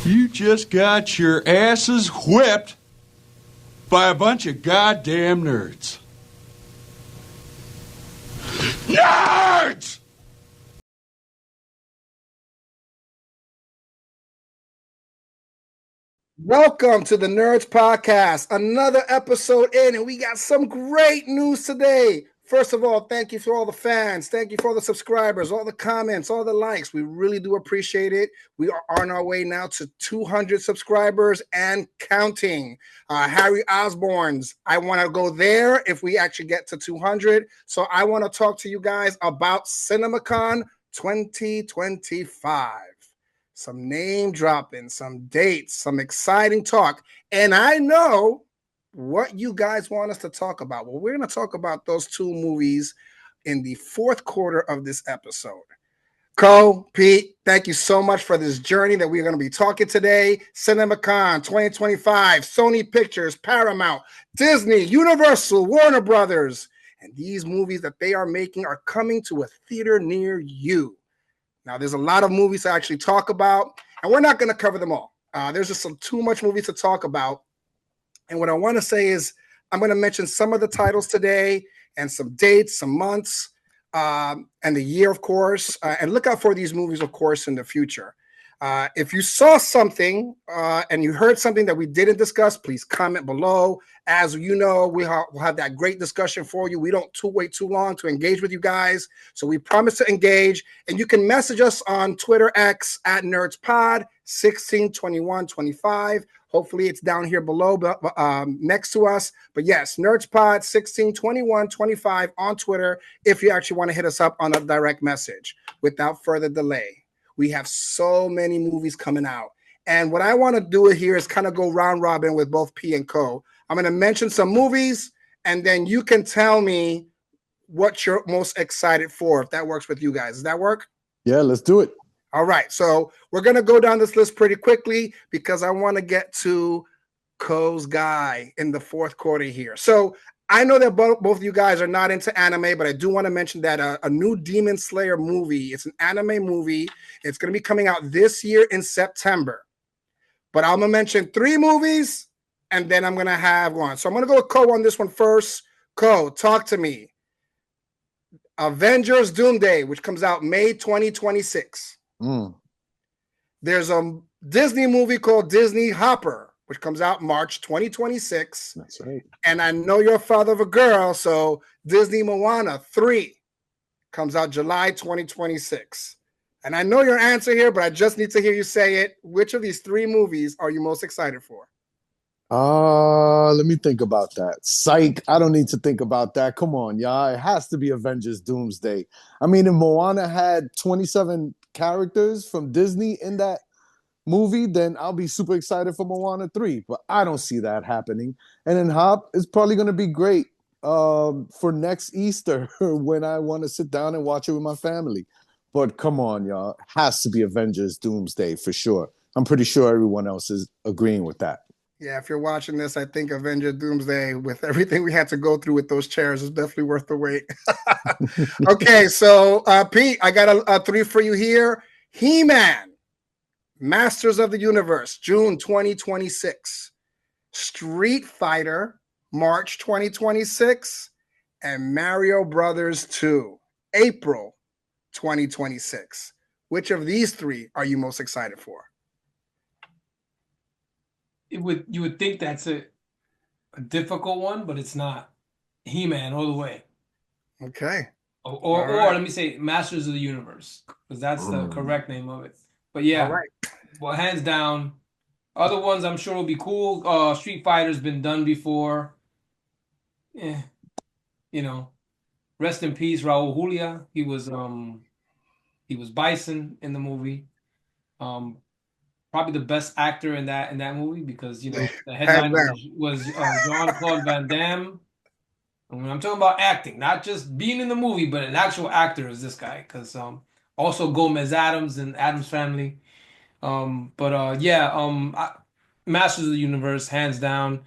You just got your asses whipped by a bunch of goddamn nerds. Nerds! Welcome to the Nerds Podcast, another episode in, and we got some great news today. First of all, thank you for all the fans. Thank you for all the subscribers, all the comments, all the likes. We really do appreciate it. We are on our way now to 200 subscribers and counting. Harry Osborne's, I want to go there if we actually get to 200. So I want to talk to you guys about CinemaCon 2025. Some name dropping, some dates, some exciting talk. And I know what you guys want us to talk about. Well, we're going to talk about those two movies in the fourth quarter of this episode. Cole, Pete, thank you so much for this journey that we're going to be talking today. CinemaCon 2025, Sony Pictures, Paramount, Disney, Universal, Warner Brothers. And these movies that they are making are coming to a theater near you. Now, there's a lot of movies to actually talk about, and we're not going to cover them all. There's just too much movies to talk about. And what I want to say is I'm going to mention some of the titles today and some dates, some months, and the year, of course. And look out for these movies, of course, in the future. If you saw something and you heard something that we didn't discuss, please comment below. As you know, we'll have that great discussion for you. We don't wait too long to engage with you guys. So we promise to engage. And you can message us on Twitter X at NerdsPod 162125. Hopefully it's down here below, next to us. But yes, NerdsPod 162125 on Twitter if you actually want to hit us up on a direct message. Without further delay, we have so many movies coming out. And what I want to do here is kind of go round robin with both P and Co. I'm going to mention some movies, and then you can tell me what you're most excited for, if that works with you guys. Does that work? Yeah, let's do it. All right. So we're going to go down this list pretty quickly because I want to get to Co's guy in the fourth quarter here. So I know that both of you guys are not into anime, but I do want to mention that a new Demon Slayer movie, it's an anime movie. It's going to be coming out this year in September. But I'm going to mention 3 movies, and then I'm going to have one. So I'm going to go with Co on this one first. Co, talk to me. Avengers Doomsday, which comes out May 2026. There's a Disney movie called Disney Hopper, which comes out March 2026. That's right. And I know you're a father of a girl, so Disney Moana 3 comes out July 2026. And I know your answer here, but I just need to hear you say it. Which of these 3 movies are you most excited for? Let me think about that. Psych, I don't need to think about that. Come on, y'all. It has to be Avengers Doomsday. I mean, if Moana had 27 characters from Disney in that movie, then I'll be super excited for Moana 3. But I don't see that happening. And then Hop is probably going to be great for next Easter when I want to sit down and watch it with my family. But come on, y'all. It has to be Avengers Doomsday for sure. I'm pretty sure everyone else is agreeing with that. Yeah, if you're watching this, I think Avengers Doomsday, with everything we had to go through with those chairs, is definitely worth the wait. Okay, so Pete, I got a 3 for you here. He-Man, Masters of the Universe, June 2026. Street Fighter, March 2026. And Mario Brothers 2, April 2026. Which of these 3 are you most excited for? You would think that's a difficult one, but it's not. He-Man all the way. Okay. Or let me say Masters of the Universe, because that's the correct name of it. But yeah, all right. Well, hands down. Other ones I'm sure will be cool. Street Fighter's been done before. Yeah, rest in peace, Raul Julia. He was Bison in the movie. Probably the best actor in that movie because the headline was Jean-Claude Van Damme. And when I'm talking about acting, not just being in the movie, but an actual actor is this guy. Because also Gomez Adams and Adams Family. Masters of the Universe, hands down.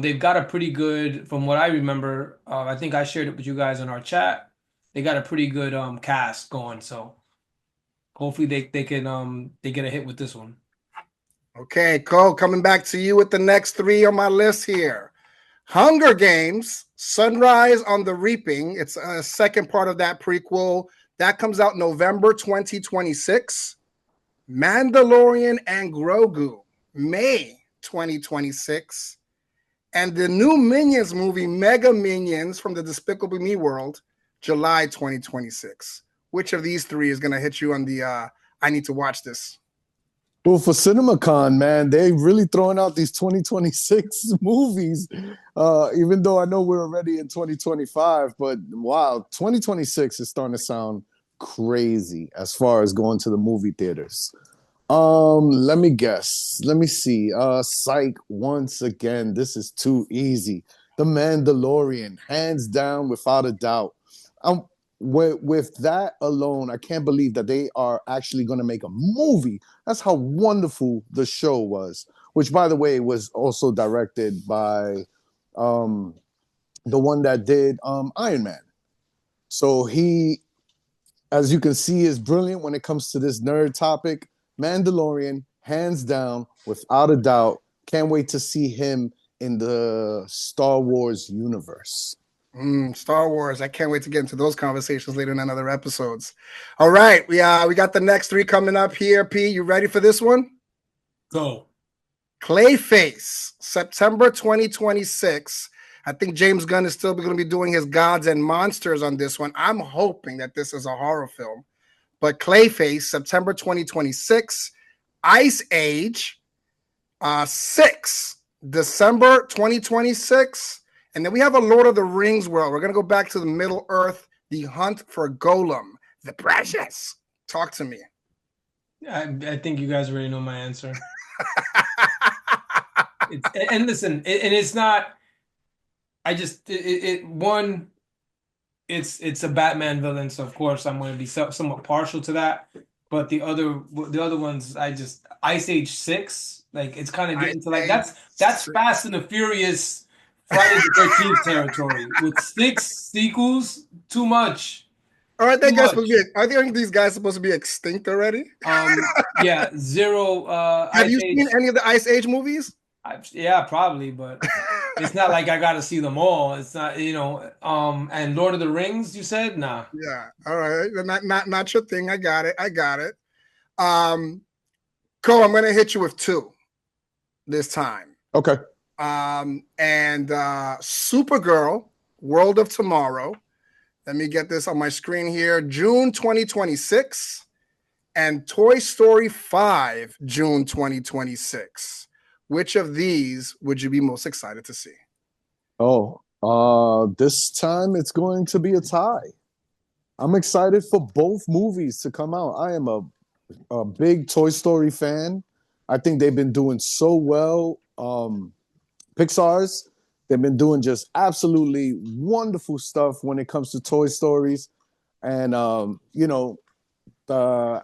They've got a pretty good, from what I remember, I think I shared it with you guys in our chat. They got a pretty good cast going, so hopefully they get a hit with this one. Okay, Cole, coming back to you with the next three on my list here. Hunger Games, Sunrise on the Reaping. It's a second part of that prequel. That comes out November 2026. Mandalorian and Grogu, May 2026. And the new Minions movie, Mega Minions from the Despicable Me world, July 2026. Which of these three is going to hit you on the I need to watch this? Well, for CinemaCon, man, they really throwing out these 2026 movies. Even though I know we're already in 2025, but wow, 2026 is starting to sound crazy as far as going to the movie theaters. Let me guess. Let me see. Psych, once again, this is too easy. The Mandalorian, hands down, without a doubt. Um, with that alone, I can't believe that they are actually going to make a movie. That's how wonderful the show was, which, by the way, was also directed by um, the one that did Iron Man. So he, as you can see, is brilliant when it comes to this nerd topic. Mandalorian, hands down, without a doubt. Can't wait to see him in the Star Wars universe. Star Wars. I can't wait to get into those conversations later in other episodes. All right, we got the next three coming up here. P, you ready for this one? Go. Clayface, September 2026. I think James Gunn is still going to be doing his Gods and Monsters on this one. I'm hoping that this is a horror film. But Clayface, September 2026. Ice Age, 6, December 2026. And then we have a Lord of the Rings world. We're going to go back to the Middle Earth, the hunt for Golem, the precious. Talk to me. I think you guys already know my answer. And listen, and it's not. I just one. It's a Batman villain, so of course I'm going to be somewhat partial to that. But the other ones, Ice Age 6, like it's kind of getting to like that's Fast and the Furious, Friday the 13th territory with 6 sequels. Too much. Are these guys supposed to be extinct already? Yeah, zero. Have you seen any of the Ice Age movies? Yeah, probably, but it's not like I got to see them all. It's not, and Lord of the Rings, you said? Nah. Yeah. All right. Not your thing. I got it. Cole, I'm going to hit you with 2 this time. Okay. And Supergirl, World of Tomorrow. Let me get this on my screen here. June 2026. And Toy Story 5, June 2026. Which of these would you be most excited to see? This time it's going to be a tie. I'm excited for both movies to come out. I am a big Toy Story fan. I think they've been doing so well. Pixar's, they've been doing just absolutely wonderful stuff when it comes to Toy Stories. And, the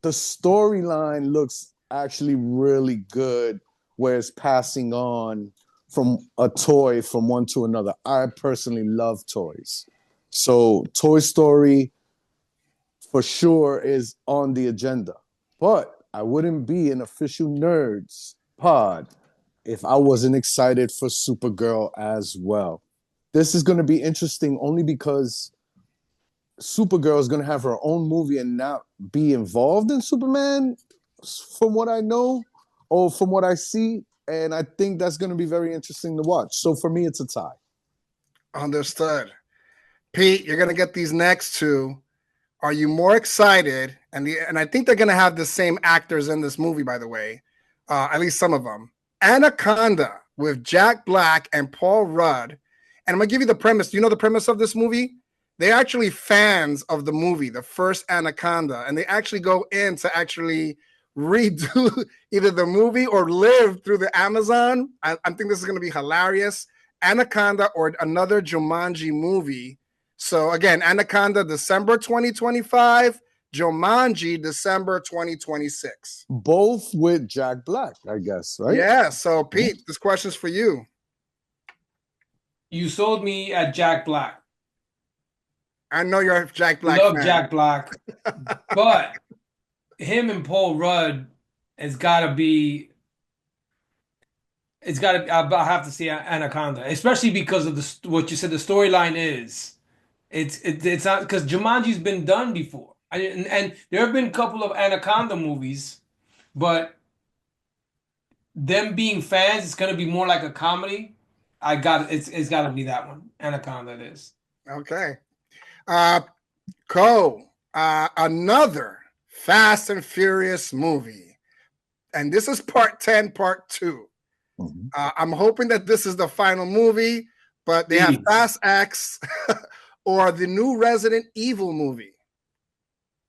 storyline looks actually really good, where it's passing on from a toy from one to another. I personally love toys. So Toy Story for sure is on the agenda. But I wouldn't be an official Nerds pod if I wasn't excited for Supergirl as well. This is going to be interesting only because Supergirl is going to have her own movie and not be involved in Superman, from what I know or from what I see. And I think that's going to be very interesting to watch. So for me, it's a tie. Understood. Pete, you're going to get these next 2. Are you more excited? And I think they're going to have the same actors in this movie, by the way, at least some of them. Anaconda with Jack Black and Paul Rudd. And I'm going to give you the premise. Do you know the premise of this movie? They're actually fans of the movie, the first Anaconda, and they actually go in to actually redo either the movie or live through the Amazon. I think this is going to be hilarious. Anaconda or another Jumanji movie. So again, Anaconda, December 2025, Jumanji, December 2026. Both with Jack Black, I guess, right? Yeah. So Pete, this question's for you. You sold me at Jack Black. I know you're a Jack Black Love fan. Jack Black, but him and Paul Rudd it's gotta be. It's gotta. I have to see Anaconda, especially because of what you said. The storyline is. It's not because Jumanji's been done before. And there have been a couple of Anaconda movies, but them being fans, it's gonna be more like a comedy. It's gotta be that one. Anaconda it is. Okay. Uh, another Fast and Furious movie. And this is part 10, part 2. Mhm. I'm hoping that this is the final movie, but they have Please. Fast X or the new Resident Evil movie.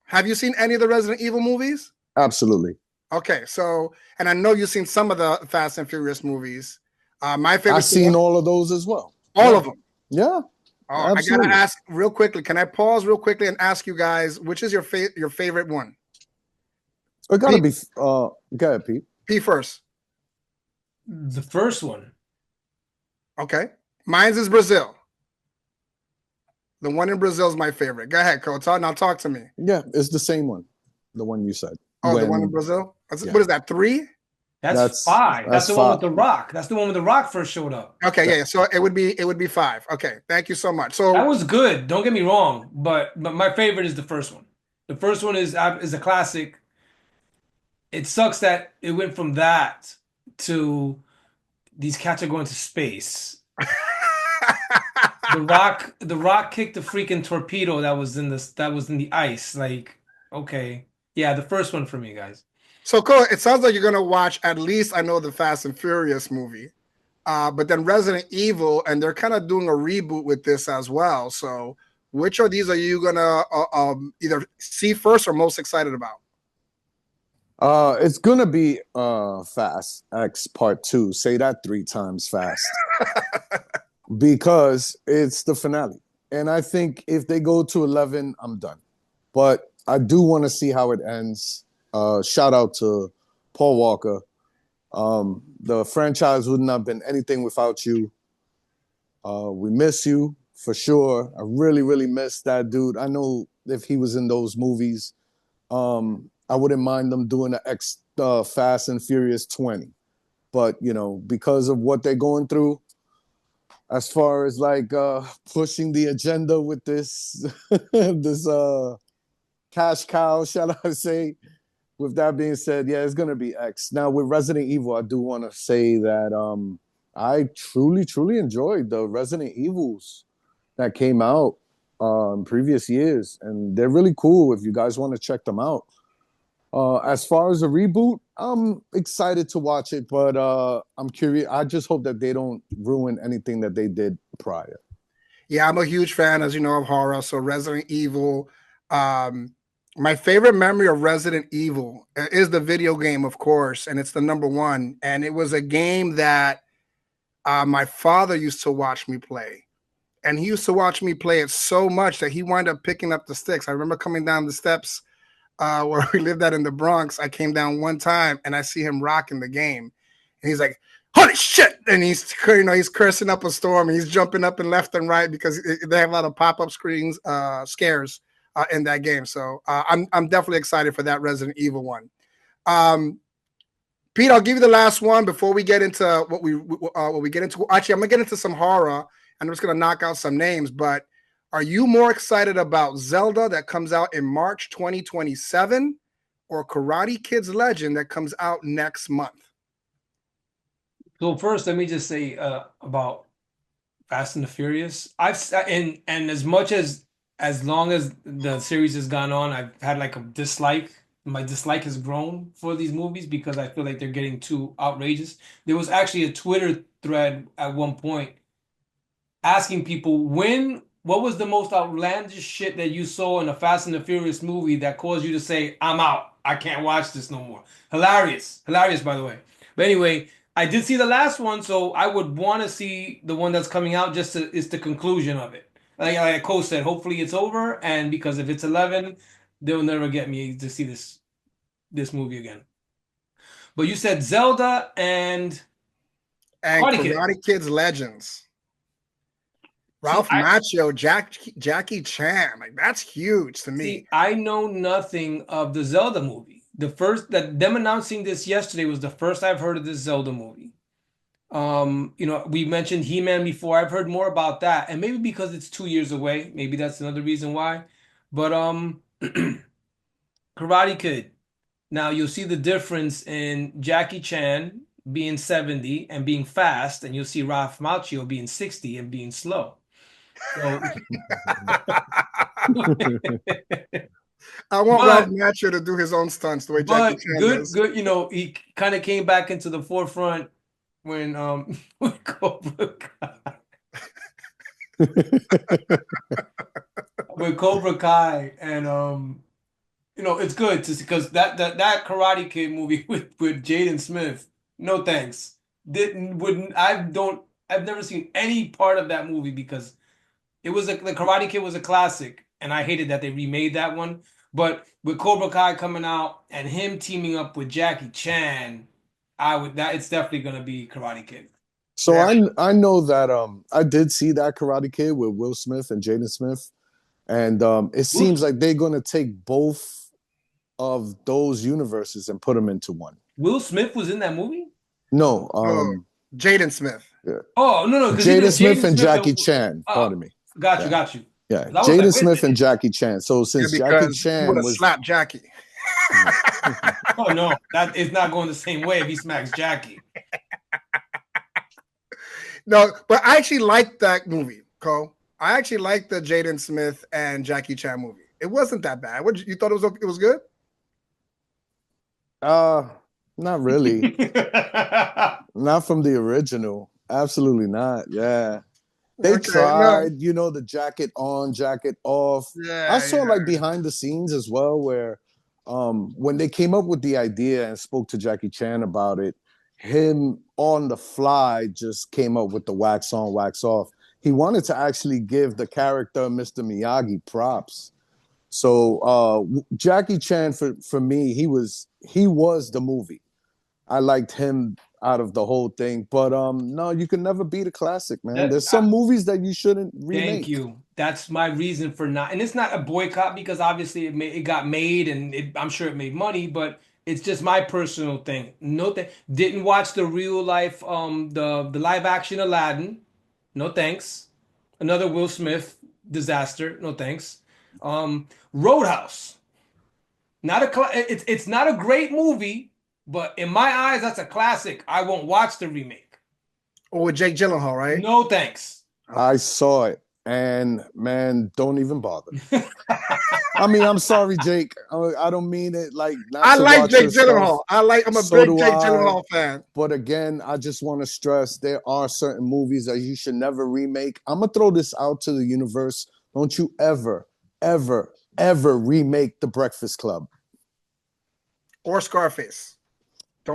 Have you seen any of the Resident Evil movies? Absolutely. Okay, so, and I know you've seen some of the Fast and Furious movies. My favorite. I've seen all of those as well. All of them. Yeah. Oh, Absolutely. I gotta ask real quickly. Can I pause real quickly and ask you guys which is your favorite one? It gotta be. Go ahead, Pete. P first. The first one. Okay, mine's is Brazil. The one in Brazil is my favorite. Go ahead, Coach. Now talk to me. Yeah, it's the same one. The one you said. Oh, the one in Brazil. Yeah. What is that? 3? That's 5. That's the one with five. The Rock. That's the one with The Rock first showed up. Okay, yeah. So it would be 5. Okay, thank you so much. So That was good. Don't get me wrong, but my favorite is the first one. The first one is a classic. It sucks that it went from that to these cats are going to space. The Rock kicked the freaking torpedo that was in the ice. Like, okay. Yeah, the first one for me, guys. So cool. It sounds like you're gonna watch at least I know the Fast and Furious movie. But then Resident Evil, and they're kind of doing a reboot with this as well. So which of these are you gonna either see first or most excited about? It's gonna be Fast X Part 2. Say that 3 times fast. Because it's the finale. And I think if they go to 11, I'm done. But I do want to see how it ends. Shout out to Paul Walker. The franchise wouldn't have been anything without you. We miss you for sure. I really, really miss that dude. I know if he was in those movies, I wouldn't mind them doing an Fast and Furious 20. But, because of what they're going through, as far as like pushing the agenda with this this cash cow, shall I say? With that being said, yeah, it's gonna be X. Now with Resident Evil, I do want to say that I truly, truly enjoyed the Resident Evils that came out in previous years, and they're really cool if you guys want to check them out. As far as a reboot, I'm excited to watch it, but I'm curious. I just hope that they don't ruin anything that they did prior. Yeah, I'm a huge fan, as you know, of horror. So Resident Evil. My favorite memory of Resident Evil is the video game, of course, and it's the number one. And it was a game that my father used to watch me play. And he used to watch me play it so much that he wound up picking up the sticks. I remember coming down the steps where we lived at in the Bronx. I came down one time and I see him rocking the game. And he's like, holy shit. And he's cursing up a storm. And he's jumping up and left and right because they have a lot of pop-up screens, scares in that game. So I'm definitely excited for that Resident Evil one. Pete, I'll give you the last one before we get into what we get into. Actually, I'm gonna get into some horror, and I'm just gonna knock out some names. But are you more excited about Zelda that comes out in March 2027, or Karate Kid's Legend that comes out next month? So first, let me just say about Fast and the Furious. And as much as long as the series has gone on, I've had like a dislike. My dislike has grown for these movies because I feel like they're getting too outrageous. There was actually a Twitter thread at one point asking people what was the most outlandish shit that you saw in a Fast and the Furious movie that caused you to say, I'm out. I can't watch this no more. Hilarious. Hilarious, by the way. But anyway, I did see the last one, so I would want to see the one that's coming out it's the conclusion of it. Like Cole said, hopefully it's over, and because if it's 11, they'll never get me to see this movie again. But you said Zelda and Karate Kid's Legends. Ralph Macchio, Jackie Chan. Like, that's huge to me. I know nothing of the Zelda movie. the first that them announcing this yesterday was the first I've heard of this Zelda movie. We mentioned He-Man before. I've heard more about that, and maybe because it's 2 years away, maybe that's another reason why. But Karate Kid. Now you'll see the difference in Jackie Chan being 70 and being fast, and you'll see Ralph Macchio being 60 and being slow. So I want Ralph Macchio to do his own stunts the way Jackie Chan does. Good. He kind of came back into the forefront when with Cobra Kai. With Cobra Kai, and it's good to see because that Karate Kid movie with Jaden Smith. No thanks. I've never seen any part of that movie because the Karate Kid was a classic, and I hated that they remade that one. But with Cobra Kai coming out and him teaming up with Jackie Chan, it's definitely gonna be Karate Kid. So I know that I did see that Karate Kid with Will Smith and Jaden Smith, and it seems like they're gonna take both of those universes and put them into one. Will Smith was in that movie? No, Jaden Smith. Yeah. Oh no, Jaden Smith and Jackie Chan. Pardon me. Got you. Yeah, Jaden Smith and Jackie Chan. So since Jackie Chan would have slapped Jackie. Oh no, that is not going the same way if he smacks Jackie. No, but I actually liked that movie, Cole. I actually liked the Jaden Smith and Jackie Chan movie. It wasn't that bad. You thought it was good? Not really. Not from the original. Absolutely not. Yeah. They tried, the jacket on, jacket off. Yeah, I saw like behind the scenes as well, where when they came up with the idea and spoke to Jackie Chan about it, him on the fly just came up with the wax on, wax off. He wanted to actually give the character Mr. Miyagi props. So Jackie Chan for me, he was the movie. I liked him out of the whole thing, but no, you can never beat a classic, man. There's some movies that you shouldn't remake. Thank you. That's my reason for not, and it's not a boycott because obviously it got made and I'm sure it made money, but it's just my personal thing. Didn't watch the real life, the live action Aladdin. No thanks. Another Will Smith disaster. No thanks. Roadhouse. It's not a great movie, but in my eyes, that's a classic. I won't watch the remake. Or with Jake Gyllenhaal, right? No thanks. I saw it, and man, don't even bother. I mean, I'm sorry, Jake. I don't mean it like. I like Jake Gyllenhaal. I'm a big Jake Gyllenhaal fan. But again, I just want to stress there are certain movies that you should never remake. I'm gonna throw this out to the universe. Don't you ever, ever, ever remake The Breakfast Club or Scarface.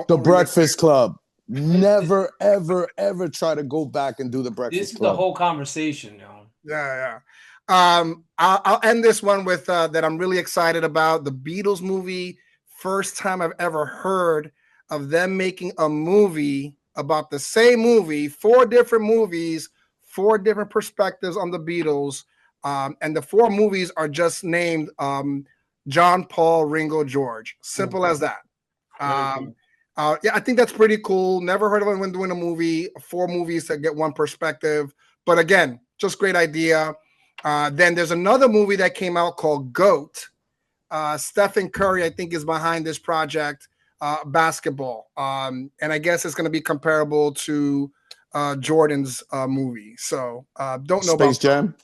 The Breakfast Club. Never, ever, ever try to go back and do The Breakfast Club. This is the whole conversation, now. Yeah. I'll end this one with that I'm really excited about. The Beatles movie. First time I've ever heard of them making a movie about the same movie, 4 different movies, 4 different perspectives on the Beatles. And the 4 movies are just named John, Paul, Ringo, George. Simple as that. Yeah, I think that's pretty cool. Never heard of anyone doing a movie, 4 movies to get 1 perspective. But again, just great idea. Then there's another movie that came out called GOAT. Stephen Curry, I think, is behind this project, basketball. And I guess it's going to be comparable to Jordan's movie. So don't know Space Jam.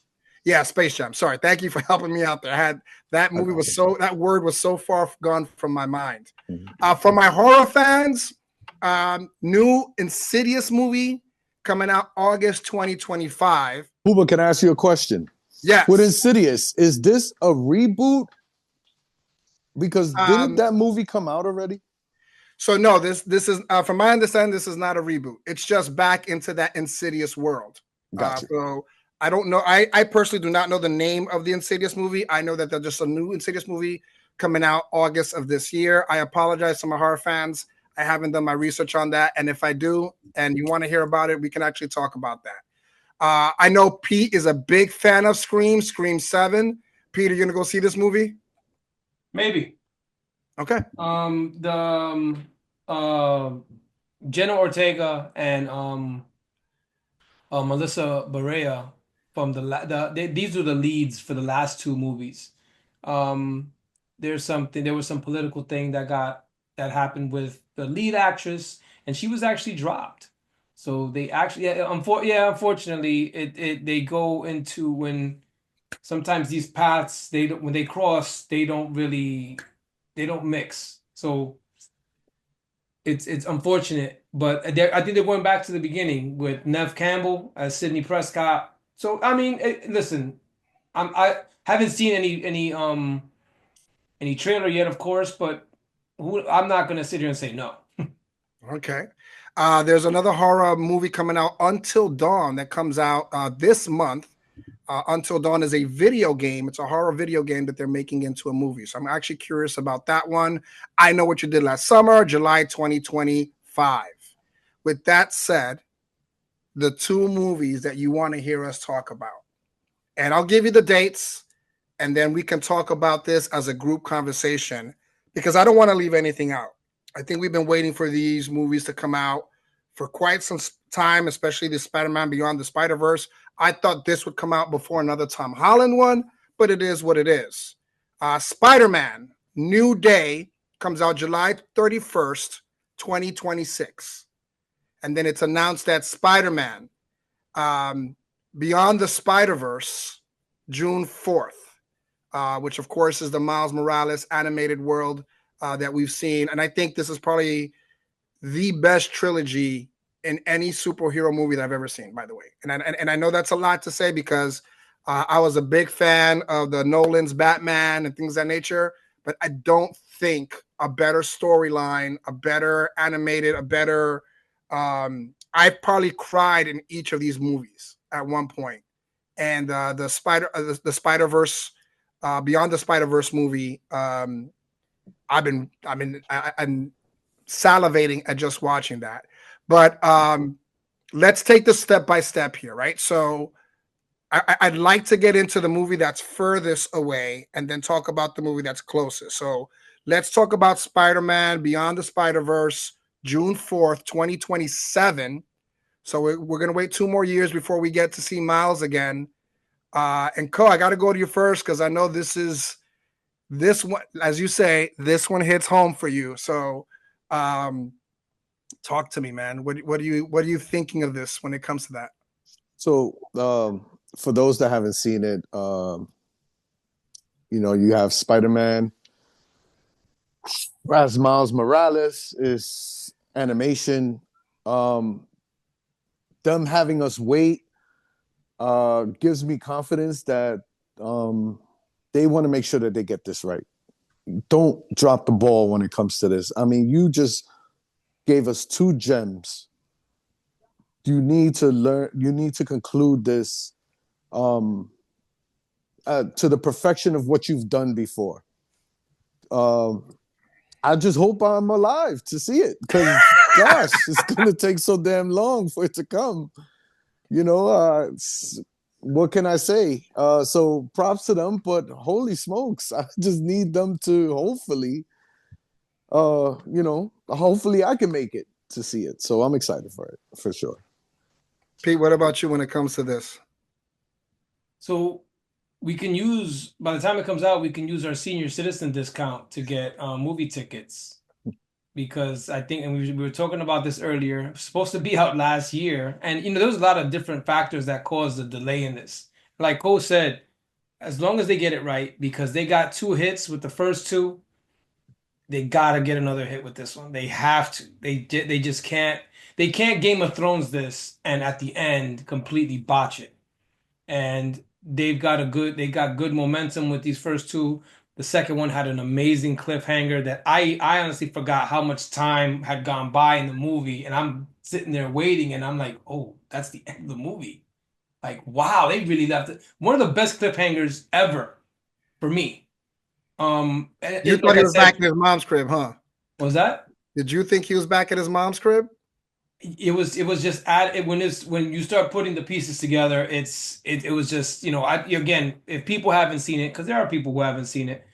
Yeah, Space Jam. Sorry. Thank you for helping me out there. I had that movie that word was so far gone from my mind. For my horror fans, new Insidious movie coming out August 2025. Uba, can I ask you a question? Yes. With Insidious, is this a reboot? Because didn't that movie come out already? So no, this is from my understanding, this is not a reboot. It's just back into that Insidious world. Gotcha. So I don't know. I personally do not know the name of the Insidious movie. I know that there's just a new Insidious movie coming out August of this year. I apologize to my horror fans. I haven't done my research on that. And if I do, and you want to hear about it, we can actually talk about that. I know Pete is a big fan of Scream 7. Pete, are you going to go see this movie? Maybe. Okay. The uh Jenna Ortega and Melissa Barea from these were the leads for the last two movies. Um, there was some political thing that happened with the lead actress, and she was actually dropped. So they actually, unfortunately, they go into when sometimes these paths when they cross, they don't mix. So it's unfortunate, but I think they're going back to the beginning with Nev Campbell as Sidney Prescott. So I mean, listen, I haven't seen any trailer yet, of course, but I'm not gonna sit here and say no. Okay. There's another horror movie coming out, Until Dawn, that comes out this month. Until Dawn is a video game. It's a horror video game that they're making into a movie. So I'm actually curious about that one. I Know What You Did Last Summer, July 2025. With that said, the two movies that you want to hear us talk about. And I'll give you the dates, and then we can talk about this as a group conversation because I don't want to leave anything out. I think we've been waiting for these movies to come out for quite some time, especially the Spider-Man Beyond the Spider-Verse. I thought this would come out before another Tom Holland one, but it is what it is. Spider-Man New Day comes out July 31st, 2026. And then it's announced that Spider-Man Beyond the Spider-Verse, June 4th, which of course is the Miles Morales animated world that we've seen. And I think this is probably the best trilogy in any superhero movie that I've ever seen, by the way. And I know that's a lot to say because I was a big fan of the Nolan's Batman and things of that nature, but I don't think a better storyline, a better animated, a better I probably cried in each of these movies at one point. And the Spider Verse, Beyond the Spider Verse movie, I'm salivating at just watching that. But let's take this step by step here, right? So I'd like to get into the movie that's furthest away and then talk about the movie that's closest. So let's talk about Spider-Man Beyond the Spider-Verse, June 4th, 2027. So we're going to wait 2 more years before we get to see Miles again. And Co, I got to go to you first because I know this one, as you say, this one hits home for you. So talk to me, man. What are you thinking of this when it comes to that? So for those that haven't seen it, you have Spider-Man as Miles Morales is animation. Them having us wait gives me confidence that they want to make sure that they get this right. Don't drop the ball when it comes to this. I mean, you just gave us two gems. You need to learn. You need to conclude this to the perfection of what you've done before. I just hope I'm alive to see it because, gosh, it's gonna take so damn long for it to come. What can I say? So props to them, but holy smokes, I just need them to hopefully I can make it to see it. So I'm excited for it for sure. Pete, what about you when it comes to this? So we can use by the time it comes out, we can use our senior citizen discount to get movie tickets because I think, and we were talking about this earlier, supposed to be out last year, and there was a lot of different factors that caused the delay in this. Like Cole said, as long as they get it right, because they got 2 hits with the first two, they gotta get another hit with this one. They have to. They just can't. They can't Game of Thrones this and at the end completely botch it. And they got good momentum with these first two. The second one had an amazing cliffhanger that I honestly forgot how much time had gone by in the movie, and I'm sitting there waiting, and I'm like, oh, that's the end of the movie. Like, wow, they really left it. One of the best cliffhangers ever for me. You thought Like he I was back said, in his mom's crib, huh? was that? Did you think he was back at his mom's crib? It was just when you start putting the pieces together, it was just I again, if people haven't seen it, because there are people who haven't seen it,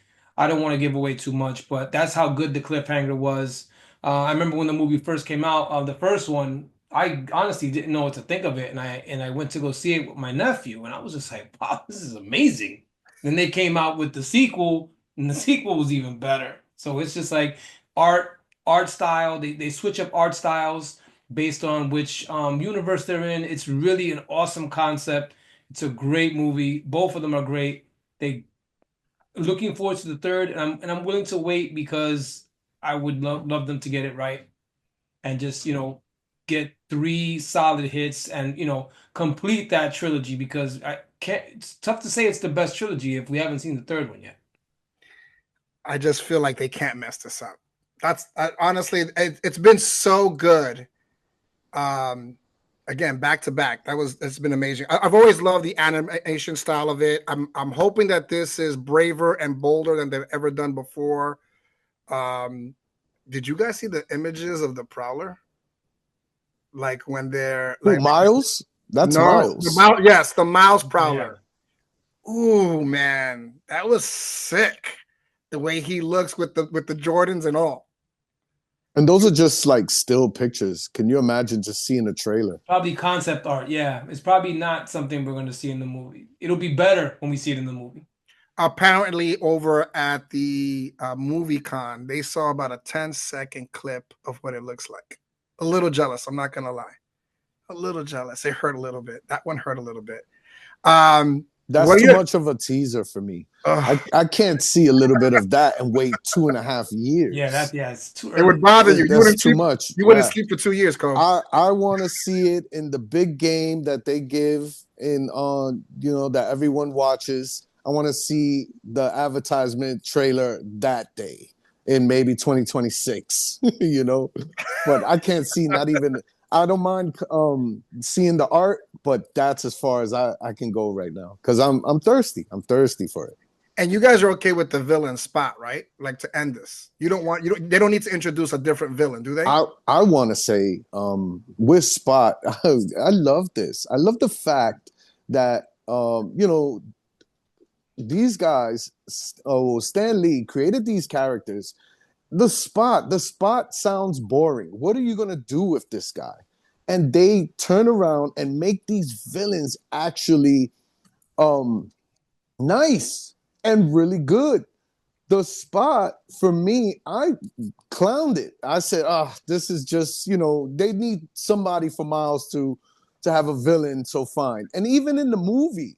I don't want to give away too much, but that's how good the cliffhanger was. I remember when the movie first came out, the first one, I honestly didn't know what to think of it, and I went to go see it with my nephew, and I was just like, "Wow, this is amazing." Then they came out with the sequel, and the sequel was even better. So it's just like art style. They switch up art styles based on which universe they're in. It's really an awesome concept. It's a great movie. Both of them are great. They looking forward to the third, and I'm willing to wait because I would love them to get it right and just get three solid hits and complete that trilogy because I can't. It's tough to say it's the best trilogy if we haven't seen the third one yet. I just feel like they can't mess this up. Honestly, it's been so good. Again, back to back. It's been amazing. I've always loved the animation style of it. I'm hoping that this is braver and bolder than they've ever done before. Did you guys see the images of the Prowler? Like when they're Who, like Miles? That's no, Miles. yes, the Miles Prowler. Yeah. Ooh, man, that was sick. The way he looks with the Jordans and all. And those are just like still pictures. Can you imagine just seeing a trailer? Probably concept art. Yeah, it's probably not something we're going to see in the movie. It'll be better when we see it in the movie. Apparently, over at the MovieCon, they saw about a 10-second clip of what it looks like. A little jealous, I'm not gonna lie. A little jealous. It hurt a little bit. That one hurt a little bit. That's too much of a teaser for me. I can't see a little bit of that and wait 2.5 years. Yeah, it's too early. It would bother you. That's too much. You wouldn't sleep for 2 years, Cole. I want to see it in the big game that they give in that everyone watches. I want to see the advertisement trailer that day in maybe 2026, but I can't see not even, I don't mind seeing the art, but that's as far as I can go right now. Cause I'm thirsty. I'm thirsty for it. And you guys are okay with the villain Spot, right? Like to end this. They don't need to introduce a different villain, do they? I want to say with Spot, I love this. I love the fact that these guys, Stan Lee created these characters. The Spot sounds boring. What are you gonna do with this guy? And they turn around and make these villains actually nice and really good. The Spot, for me, I clowned it. I said, this is just, they need somebody for Miles to have a villain so fine. And even in the movie,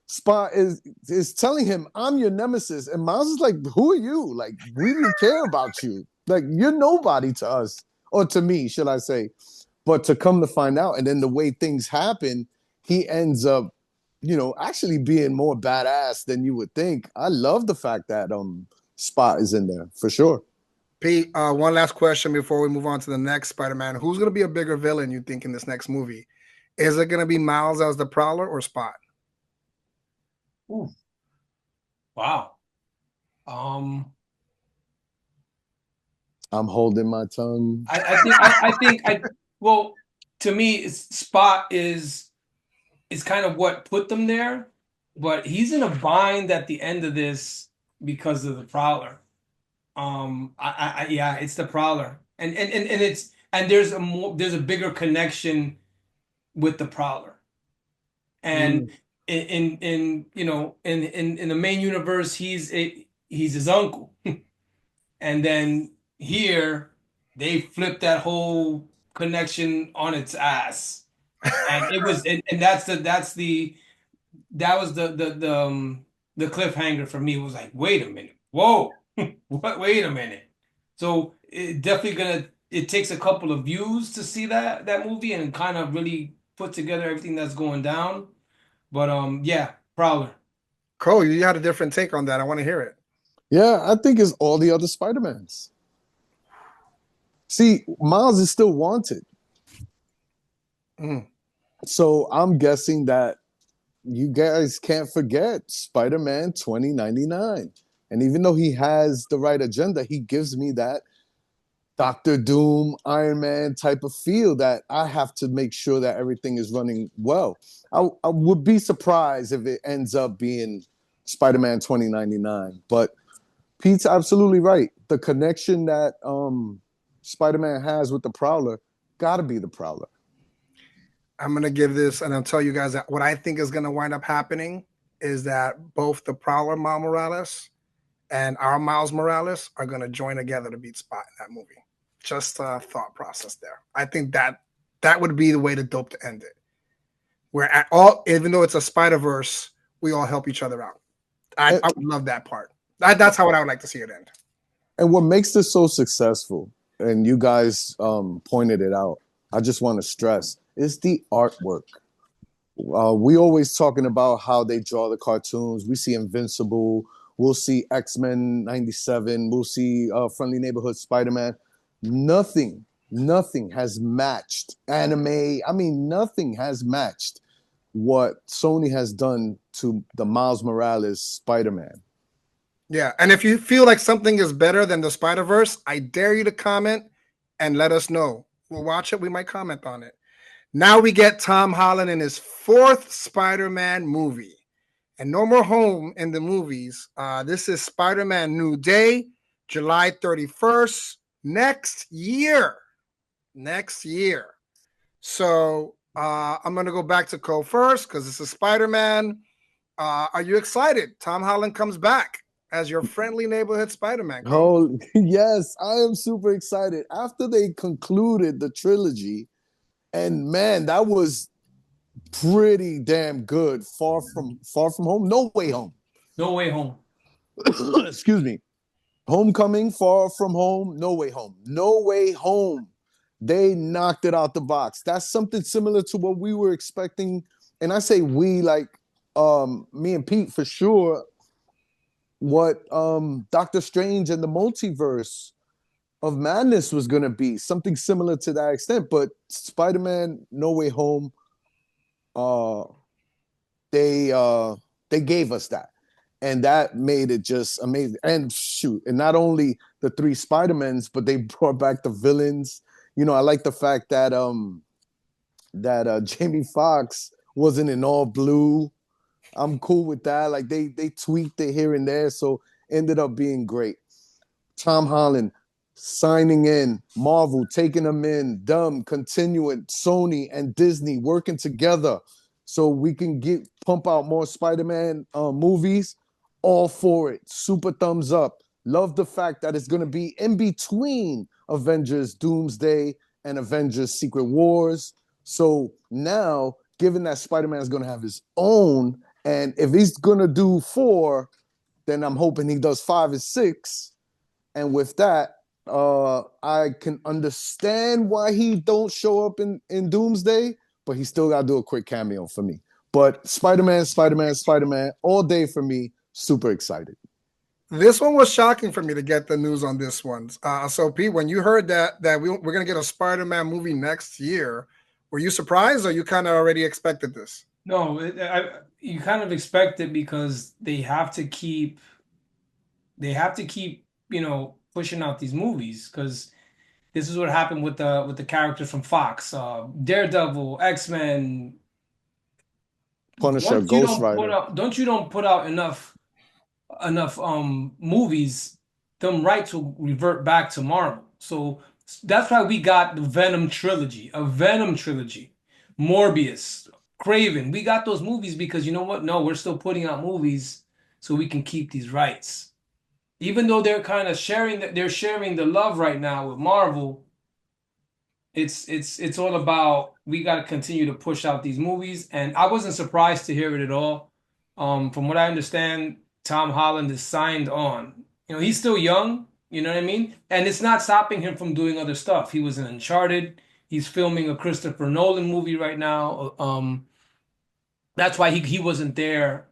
Spot is telling him, I'm your nemesis. And Miles is like, who are you? Like, we didn't care about you. Like, you're nobody to us. Or to me, should I say. But to come to find out, and then the way things happen, he ends up, actually being more badass than you would think. I love the fact that Spot is in there, for sure. Pete, one last question before we move on to the next Spider-Man. Who's going to be a bigger villain, you think, in this next movie? Is it going to be Miles as the Prowler or Spot? Ooh. Wow. I'm holding my tongue. Well, to me, Spot is kind of what put them there, but he's in a bind at the end of this because of the Prowler. Yeah, it's the Prowler, and there's a bigger connection with the Prowler, and in the main universe, he's his uncle, and then here they flipped that whole connection on its ass, and it was and that was the cliffhanger for me. It was like, wait a minute, whoa, what? Wait a minute. So it takes a couple of views to see that movie and kind of really put together everything that's going down. But yeah, Prowler. Cole, you had a different take on that. I want to hear it. Yeah, I think it's all the other Spider-Mans. See, Miles is still wanted. So I'm guessing that you guys can't forget Spider-Man 2099. And even though he has the right agenda, he gives me that Doctor Doom, Iron Man type of feel that I have to make sure that everything is running well. I would be surprised if it ends up being Spider-Man 2099. But Pete's absolutely right. The connection that Spider-Man has with the Prowler gotta be the Prowler. I'm gonna give this, and I'll tell you guys that what I think is gonna wind up happening is that both the Prowler Miles Morales and our Miles Morales are gonna join together to beat Spot in that movie. Just a thought process there. I think that would be the way to dope to end it. Where at all, even though it's a Spider Verse, we all help each other out. I would love that part. That's how I would like to see it end. And what makes this so successful, and you guys pointed it out, I just want to stress, is the artwork. We always talking about how they draw the cartoons. We see Invincible. We'll see X-Men 97. We'll see Friendly Neighborhood Spider-Man. Nothing has matched anime. I mean, nothing has matched what Sony has done to the Miles Morales Spider-Man. Yeah, and if you feel like something is better than the Spider-Verse, I dare you to comment and let us know. We'll watch it. We might comment on it. Now we get Tom Holland in his 4th Spider-Man movie. And no more home in the movies. This is Spider-Man New Day, July 31st, next year. Next year. So I'm going to go back to Cole first because this is Spider-Man. Are you excited? Tom Holland comes back as your friendly neighborhood Spider-Man. Oh, yes, I am super excited. After they concluded the trilogy, and man, that was pretty damn good. Far from home, no way home. No Way Home. Excuse me. Homecoming, Far From Home, No Way Home. No Way Home. They knocked it out the box. That's something similar to what we were expecting. And I say we, like me and Pete for sure, what Doctor Strange and the Multiverse of Madness was going to be. Something similar to that extent. But Spider-Man No Way Home, they gave us that. And that made it just amazing. And shoot, and not only the 3 Spider-Mans, but they brought back the villains. You know, I like the fact that Jamie Foxx wasn't in all blue. I'm cool with that. Like they tweaked it here and there, so ended up being great. Tom Holland signing in, Marvel taking him in, continuing, Sony and Disney working together so we can pump out more Spider-Man movies. All for it. Super thumbs up. Love the fact that it's going to be in between Avengers Doomsday and Avengers Secret Wars. So now, given that Spider-Man is going to have his own, and if he's going to do 4, then I'm hoping he does 5 and 6. And with that, I can understand why he don't show up in Doomsday, but he still got to do a quick cameo for me. But Spider-Man, all day for me. Super excited. This one was shocking for me to get the news on this one. So, Pete, when you heard that we're going to get a Spider-Man movie next year, were you surprised or you kind of already expected this? No, you kind of expect it because they have to keep, pushing out these movies because this is what happened with the characters from Fox, Daredevil, X-Men, Punisher, Ghost Rider. Don't put out enough movies, them rights will revert back to Marvel. So that's why we got the Venom trilogy, Morbius, Craven. We got those movies because you know what? No, we're still putting out movies so we can keep these rights. Even though they're kind of sharing the love right now with Marvel, it's all about we got to continue to push out these movies. And I wasn't surprised to hear it at all. From what I understand, Tom Holland is signed on. You know, he's still young, you know what I mean? And it's not stopping him from doing other stuff. He was in Uncharted. He's filming a Christopher Nolan movie right now. That's why he wasn't there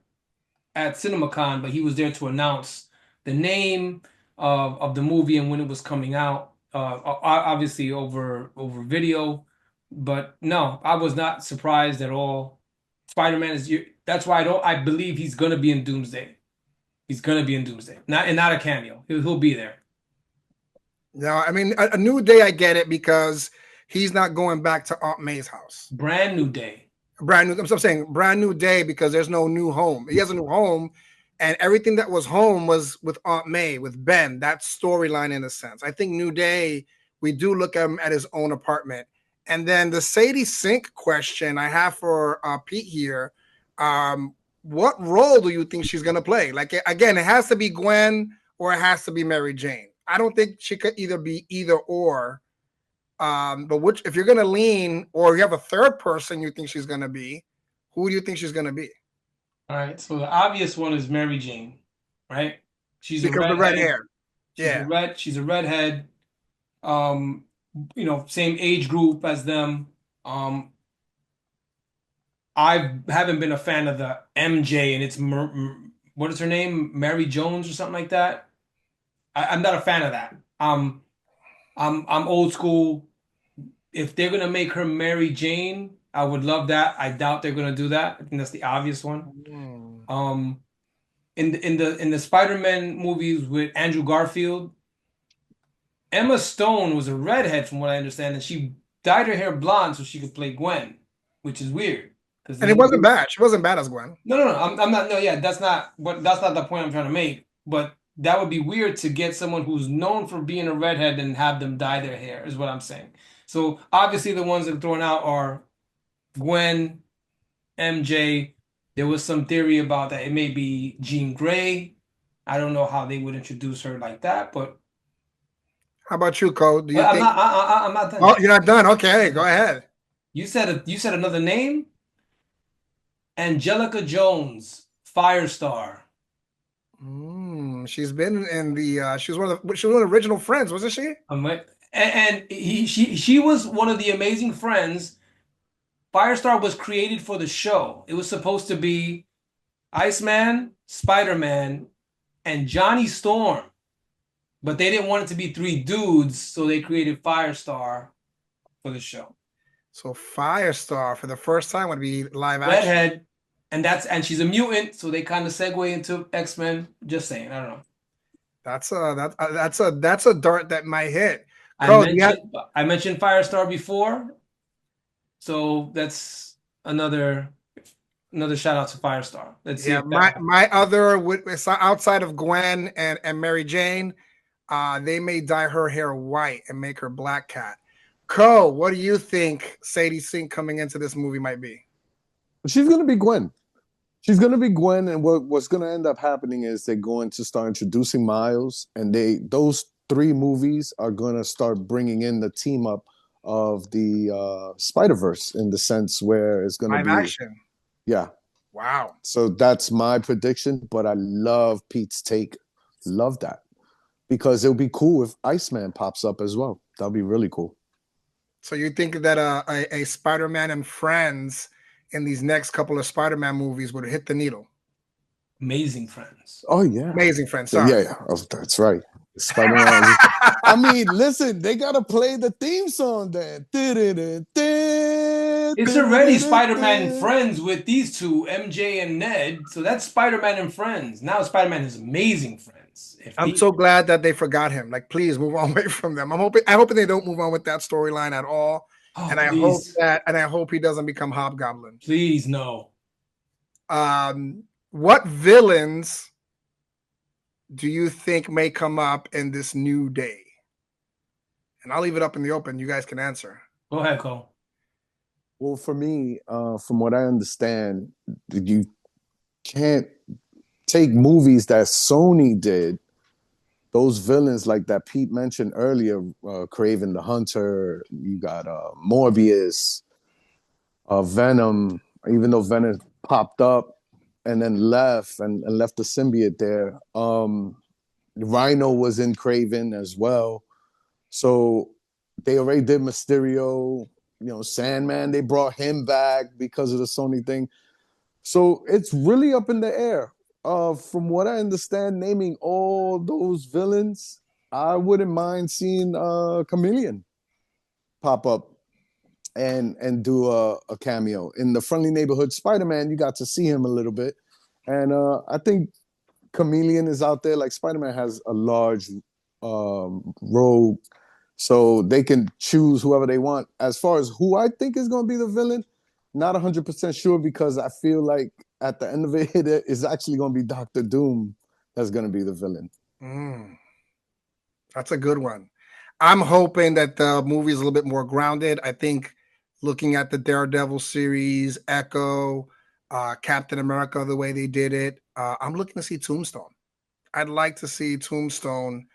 at CinemaCon, but he was there to announce the name of the movie and when it was coming out. Obviously over video. But no, I was not surprised at all. Spider-Man is... That's why I believe he's going to be in Doomsday. He's going to be in Doomsday. Not a cameo. He'll be there. No, I mean, a New Day, I get it because he's not going back to Aunt May's house. Brand new day. I'm saying brand new day because there's no new home. He has a new home, and everything that was home was with Aunt May, with Ben. That storyline, in a sense. I think New Day, we do look at him at his own apartment. And then the Sadie Sink question I have for Pete here. What role do you think she's gonna play? Like again, it has to be Gwen or it has to be Mary Jane. I don't think she could either be either or. But which, if you're gonna lean, or you have a third person you think she's gonna be, who do you think she's gonna be? All right, so the obvious one is Mary Jane, right? She's a Because the red redhead. hair. Yeah. She's a redhead. Um, same age group as them. I haven't been a fan of the MJ and it's what is her name? Mary Jones or something like that. I'm not a fan of that. I'm old school. If they're gonna make her Mary Jane, I would love that. I doubt they're gonna do that. I think that's the obvious one. In the Spider-Man movies with Andrew Garfield, Emma Stone was a redhead from what I understand, and she dyed her hair blonde so she could play Gwen, which is weird. And it wasn't bad. She wasn't bad as Gwen. No. I'm not. No, yeah, that's not the point I'm trying to make. But that would be weird to get someone who's known for being a redhead and have them dye their hair, is what I'm saying. So obviously the ones that are thrown out are Gwen, MJ. There was some theory about that it may be Jean Grey. I don't know how they would introduce her like that, but how about you, Code? Do you I'm think? I'm not done. Oh, you're not done. Okay, go ahead. You said another name? Angelica Jones, Firestar. She's been in the. She was one of the original Friends, wasn't she? She was one of the amazing Friends. Firestar was created for the show. It was supposed to be Iceman, Spider-Man, and Johnny Storm. But they didn't want it to be three dudes, so they created Firestar for the show. So Firestar for the first time would be live action. Redhead, and she's a mutant, so they kind of segue into X-Men. Just saying, I don't know. That's a dart that might hit. I mentioned Firestar before, so that's another shout out to Firestar. Let's see. My other outside of Gwen and Mary Jane, they may dye her hair white and make her Black Cat. What do you think Sadie Sink coming into this movie might be? She's gonna be Gwen. She's gonna be Gwen, and what's gonna end up happening is they're going to start introducing Miles, and those 3 movies are gonna start bringing in the team up of the Spider-Verse in the sense where it's gonna live be action. Yeah. Wow. So that's my prediction, but I love Pete's take. Love that. Because it would be cool if Iceman pops up as well. That'll be really cool. So you think that a Spider-Man and Friends in these next couple of Spider-Man movies would hit the needle? Amazing Friends. Oh yeah, Amazing Friends. Sorry. Yeah, that's right. Spider-Man. I mean, listen, they gotta play the theme song then. It's already Spider-Man and Friends with these two, MJ and Ned. So that's Spider-Man and Friends. Now Spider-Man is Amazing Friends. I'm so glad that they forgot him. Like, please move on away from them. I hope they don't move on with that storyline at all. Oh, and I hope he doesn't become Hobgoblin. Please, no. What villains do you think may come up in this New Day? And I'll leave it up in the open. You guys can answer. Go ahead, Cole. Well, for me, from what I understand, you can't take movies that Sony did. Those villains like that Pete mentioned earlier, Kraven the Hunter, you got Morbius, Venom, even though Venom popped up and then left and left the symbiote there. Rhino was in Kraven as well. So they already did Mysterio, Sandman, they brought him back because of the Sony thing. So it's really up in the air. From what I understand, naming all those villains, I wouldn't mind seeing Chameleon pop up and do a cameo. In the Friendly Neighborhood Spider-Man, you got to see him a little bit. And I think Chameleon is out there. Like, Spider-Man has a large rogue, so they can choose whoever they want. As far as who I think is going to be the villain, not 100% sure, because I feel like at the end of it, it's actually going to be Doctor Doom that's going to be the villain. That's a good one. I'm hoping that the movie is a little bit more grounded. I think looking at the Daredevil series, Echo, Captain America, the way they did it, I'm looking to see Tombstone. I'd like to see Tombstone,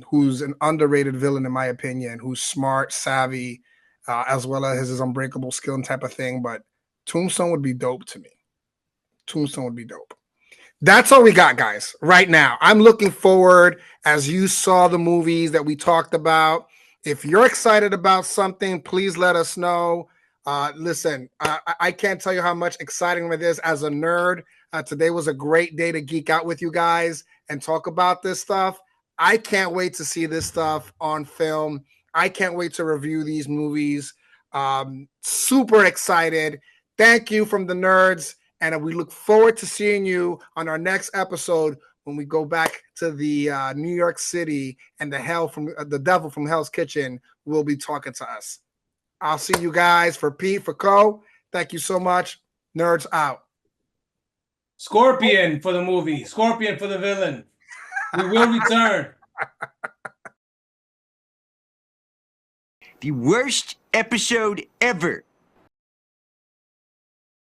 who's an underrated villain in my opinion, who's smart, savvy, as well as his unbreakable skill and type of thing. But Tombstone would be dope to me. Tombstone would be dope. That's all we got, guys, right now. I'm looking forward, as you saw the movies that we talked about. If you're excited about something, please let us know. Listen, I can't tell you how much exciting it is as a nerd. Today was a great day to geek out with you guys and talk about this stuff. I can't wait to see this stuff on film. I can't wait to review these movies. Super excited. Thank you from the nerds. And we look forward to seeing you on our next episode when we go back to the New York City and the devil from Hell's Kitchen will be talking to us. I'll see you guys. For Pete, for Co, thank you so much. Nerds out. Scorpion for the movie. Scorpion for the villain. We will return. The worst episode ever.